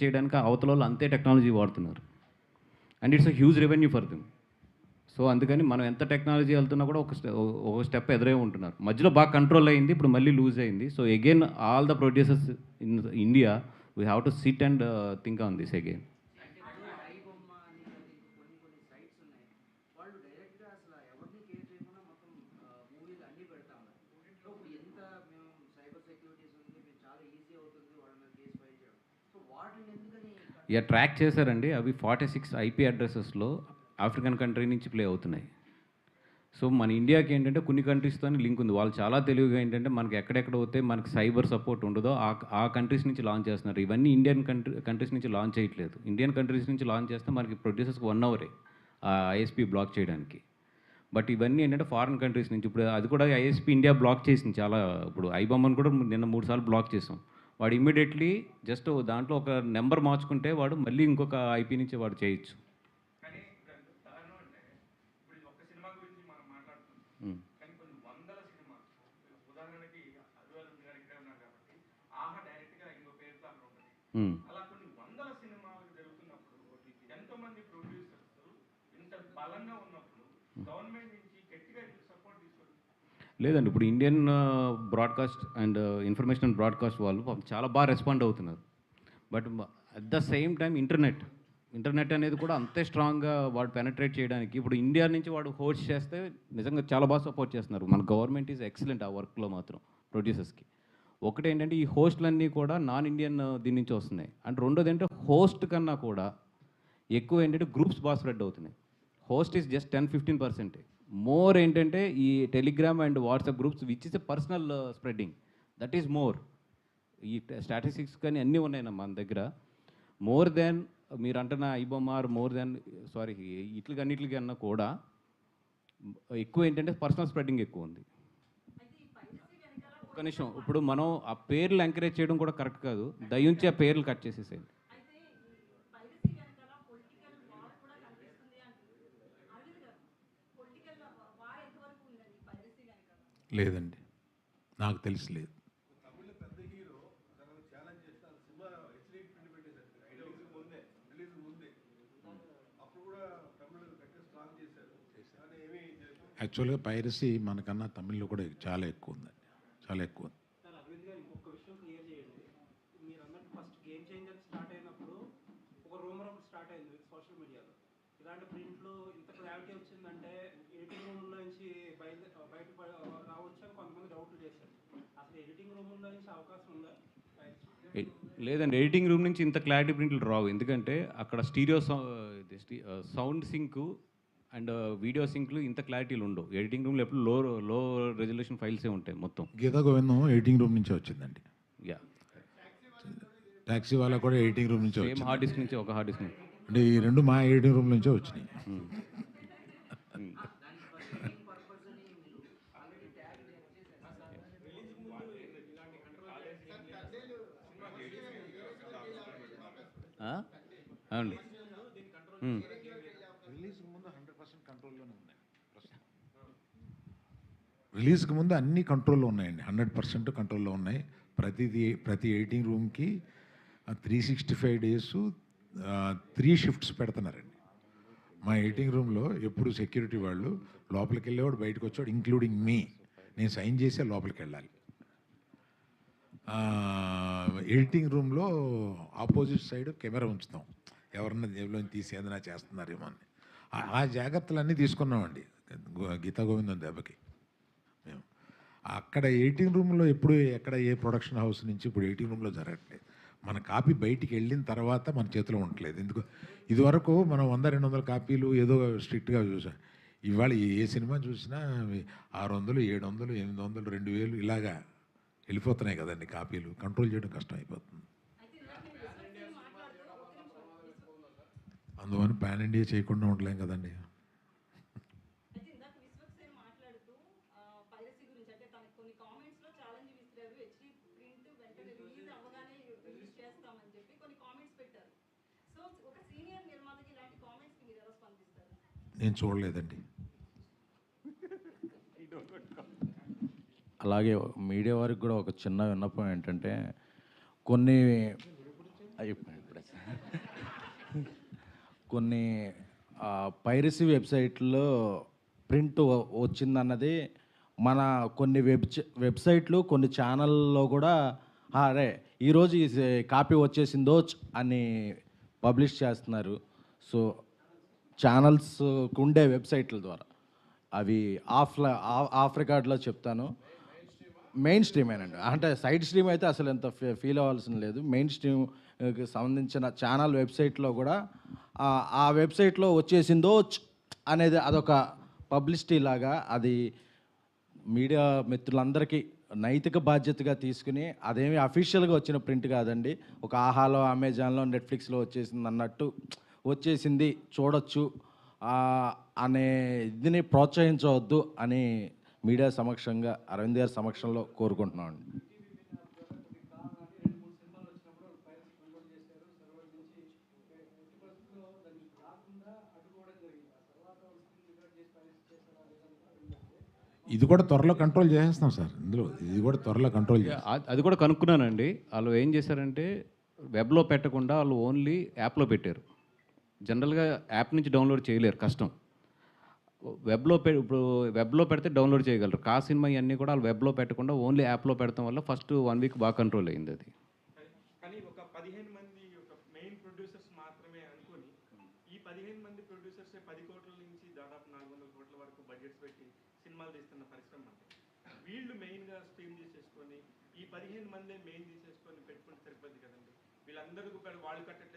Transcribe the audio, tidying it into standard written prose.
చేయడానికి అవతల వాళ్ళు అంతే టెక్నాలజీ వాడుతున్నారు. And it's a huge revenue for them. So అందుకని మనం ఎంత టెక్నాలజీ వెళ్తున్నా కూడా ఒక స్టెప్ ఎదురే ఉంటున్నారు. మధ్యలో బాగా కంట్రోల్ అయింది. ఇప్పుడు మళ్ళీ లూజ్ అయింది. So again all the producers in India we have to SIT and think on this again. ఇక ట్రాక్ చేశారండి. అవి 46 ఐపీ అడ్రసెస్లో ఆఫ్రికన్ కంట్రీ నుంచి ప్లే అవుతున్నాయి. సో మన ఇండియాకి ఏంటంటే కొన్ని కంట్రీస్తో లింక్ ఉంది. వాళ్ళు చాలా తెలివిగా ఏంటంటే మనకి ఎక్కడెక్కడ పోతే మనకి సైబర్ సపోర్ట్ ఉండదో ఆ కంట్రీస్ నుంచి లాంచ్ చేస్తున్నారు. ఇవన్నీ ఇండియన్ కంట్రీస్ నుంచి లాంచ్ చేయట్లేదు. ఇండియన్ కంట్రీస్ నుంచి లాంచ్ చేస్తే మనకి ప్రొడ్యూసర్స్కి 1 అవరే ఐఎస్పీ బ్లాక్ చేయడానికి. బట్ ఇవన్నీ ఏంటంటే ఫారిన్ కంట్రీస్ నుంచి. ఇప్పుడు అది కూడా ఐఎస్పీ ఇండియా బ్లాక్ చేసింది చాలా. ఇప్పుడు ఐబొమ్మను కూడా నిన్న 3 సార్లు బ్లాక్ చేసాం. వాడు ఇమ్మీడియట్లీ జస్ట్ దాంట్లో ఒక నెంబర్ మార్చుకుంటే వాడు మళ్ళీ ఇంకొక ఐపీ నుంచి వాడు చేయొచ్చు. లేదండి, ఇప్పుడు Indian broadcast and information and broadcast వాళ్ళు చాలా బాగా రెస్పాండ్ అవుతున్నారు. But at the same time internet అనేది కూడా అంతే స్ట్రాంగ్గా వాడు పెనట్రేట్ చేయడానికి ఇప్పుడు ఇండియా నుంచి వాడు హోస్ట్ చేస్తే నిజంగా చాలా బాగా సపోర్ట్ చేస్తున్నారు. మన గవర్నమెంట్ ఈజ్ ఎక్సలెంట్ ఆ వర్క్లో మాత్రం ప్రొడ్యూసర్స్కి. ఒకటి ఏంటంటే ఈ హోస్ట్లన్నీ కూడా నాన్ ఇండియన్ దీని నుంచి వస్తున్నాయి. అండ్ రెండోది ఏంటంటే హోస్ట్ కన్నా కూడా ఎక్కువ ఏంటంటే గ్రూప్స్ బాగా స్ప్రెడ్ అవుతున్నాయి. Host is just 10-15%. మోర్ ఏంటంటే ఈ Telegram and WhatsApp groups which is a personal spreading, that is more. ఈ స్టాటిస్టిక్స్ కానీ అన్నీ ఉన్నాయన్న మన దగ్గర. మోర్ దెన్ మీరు అంటున్న ఐబొమ్మార్ మోర్ దెన్ సారీ ఇట్లకన్నిటికి అన్నా కూడా ఎక్కువ ఏంటంటే పర్సనల్ స్ప్రెడ్డింగ్ ఎక్కువ ఉంది. ఒక్క నిమిషం, ఇప్పుడు మనం ఆ పేర్లు ఎంకరేజ్ చేయడం కూడా కరెక్ట్ కాదు. దయించి ఆ పేర్లు కట్ చేసేసేయండి. లేదండి, నాకు తెలిసి లేదు. యాక్చువల్గా పైరసీ మనకన్నా తమిళ్లో కూడా చాలా ఎక్కువ ఉందండి, చాలా ఎక్కువ ఉంది. ఇలాంటి ప్రింట్లు ఇంత క్లారిటీ వచ్చిందంటే ఎడిటింగ్ రూమ్లో నుంచి బయట రావచ్చు అని కొంతమంది డౌట్లు చేశారు. అసలు ఎడిటింగ్ రూమ్లో నుంచి అవకాశం ఉందా? లేదండి, ఎడిటింగ్ రూమ్ నుంచి ఇంత క్లారిటీ ప్రింట్లు రావు. ఎందుకంటే అక్కడ stereo sound sync and video సింక్లు ఇంత క్లారిటీలు ఉండవు. ఎడిటింగ్ రూమ్లో ఎప్పుడు లో రెజల్యూషన్ ఫైల్సే ఉంటాయి మొత్తం. గీతా గోవిందం ఎడిటింగ్ రూమ్ నుంచే వచ్చిందండి. యా, ట్యాక్సీ వాళ్ళ కూడా ఎడిటింగ్ రూమ్ నుంచి సేమ్ హార్డ్ డిస్క్ నుంచి ఒక హార్డ్ డిస్క్ నుంచి. అంటే ఈ రెండు మా ఎడిటింగ్ రూమ్ నుంచే వచ్చినాయి. అవునండి, రిలీజ్కి ముందు అన్ని కంట్రోల్లో ఉన్నాయండి, 100% కంట్రోల్లో ఉన్నాయి. ప్రతి ఎడిటింగ్ రూమ్కి 365 డేస్ 3 షిఫ్ట్స్ పెడుతున్నారండి. మా ఎడిటింగ్ రూమ్లో ఎప్పుడు సెక్యూరిటీ వాళ్ళు లోపలికి వెళ్ళేవాడు బయటకు వచ్చాడు, ఇంక్లూడింగ్ మీ. నేను సైన్ చేసే లోపలికి వెళ్ళాలి. ఎడిటింగ్ రూమ్లో ఆపోజిట్ సైడ్ కెమెరా ఉంచుతాం, ఎవరన్నా జేబులో తీసి ఏదైనా చేస్తున్నారేమో అని. ఆ జాగ్రత్తలన్నీ తీసుకున్నామండి గీతా గోవిందం దెబ్బకి. మేము అక్కడ ఎడిటింగ్ రూమ్లో ఎప్పుడు ఎక్కడ ఏ ప్రొడక్షన్ హౌస్ నుంచి ఇప్పుడు ఎడిటింగ్ రూమ్లో జరగట్లేదు. మన కాపీ బయటికి వెళ్ళిన తర్వాత మన చేతిలో ఉండట్లేదు. ఎందుకు ఇదివరకు మనం 100-200 కాపీలు ఏదో స్ట్రిక్ట్గా చూసాం. ఇవాళ ఏ సినిమా చూసినా 600, 700, 800, 2000 ఇలాగా వెళ్ళిపోతున్నాయి కదండి కాపీలు. కంట్రోల్ చేయడం కష్టం అయిపోతుంది. అందువల్ల పాన్ ఇండియా చేయకుండా ఉండలేం కదండి. నేను చూడలేదండి. అలాగే మీడియా వారికి కూడా ఒక చిన్న విన్నపం ఏంటంటే కొన్ని కొన్ని పైరసీ వెబ్సైట్లో ప్రింట్ వచ్చిందన్నది మన కొన్ని వెబ్సైట్లు కొన్ని ఛానల్లో కూడా అరే ఈరోజు ఈ కాపీ వచ్చేసిందో అని పబ్లిష్ చేస్తున్నారు. సో ఛానల్స్ ఉండే వెబ్సైట్ల ద్వారా అవి ఆఫ్ రికార్డ్లో చెప్తాను. మెయిన్ స్ట్రీమేనండి, అంటే సైడ్ స్ట్రీమ్ అయితే అసలు ఎంత ఫీల్ అవ్వాల్సిన లేదు. మెయిన్ స్ట్రీమ్కి సంబంధించిన ఛానల్ వెబ్సైట్లో కూడా ఆ వెబ్సైట్లో వచ్చేసిందో అనేది అదొక పబ్లిసిటీ లాగా, అది మీడియా మిత్రులందరికీ నైతిక బాధ్యతగా తీసుకుని, అదేమి అఫీషియల్గా వచ్చిన ప్రింట్ కాదండి, ఒక ఆహాలో అమెజాన్లో నెట్ఫ్లిక్స్లో వచ్చేసింది అన్నట్టు వచ్చేసింది చూడొచ్చు అనే ఇదిని ప్రోత్సహించవద్దు అని మీడియా సమక్షంగా అరవింద్ గారి సమక్షంలో కోరుకుంటున్నామండి. ఇది కూడా త్వరలో కంట్రోల్ చేసేస్తాం సార్. ఇందులో ఇది కూడా త్వరలో కంట్రోల్ చేస్తాం. అది కూడా కనుక్కున్నానండి. వాళ్ళు ఏం చేశారంటే వెబ్లో పెట్టకుండా వాళ్ళు ఓన్లీ యాప్లో పెట్టారు. జనరల్గా యాప్ నుంచి డౌన్లోడ్ చేయలేరు, కష్టం. ఇప్పుడు వెబ్లో పెడితే డౌన్లోడ్ చేయగలరు. సినిమా ఇవన్నీ కూడా వాళ్ళు వెబ్లో పెట్టకుండా ఓన్లీ యాప్లో పెడతాం వల్ల ఫస్ట్ 1 వీక్ బాగా కంట్రోల్ అయింది అది. కానీ ఒక 15 మంది ఒక మెయిన్ ప్రొడ్యూసర్స్ మాత్రమే అనుకొని, ఈ 15 మంది ప్రొడ్యూసర్స్ 10 కోట్ల నుంచి దాదాపు 400 కోట్ల వరకు బడ్జెట్స్ పెట్టి సినిమాలు తీస్తున్న పరిశ్రమ అంటే, వీళ్ళు మెయిన్గా స్ట్రీమ్ తీసేసుకొని ఈ 15 మందే మెయిన్ తీసేసుకొని పెట్టుకుంటే సరిపోద్ది కదండి. వీళ్ళందరికీ వాళ్ళు కట్టట్లేదు.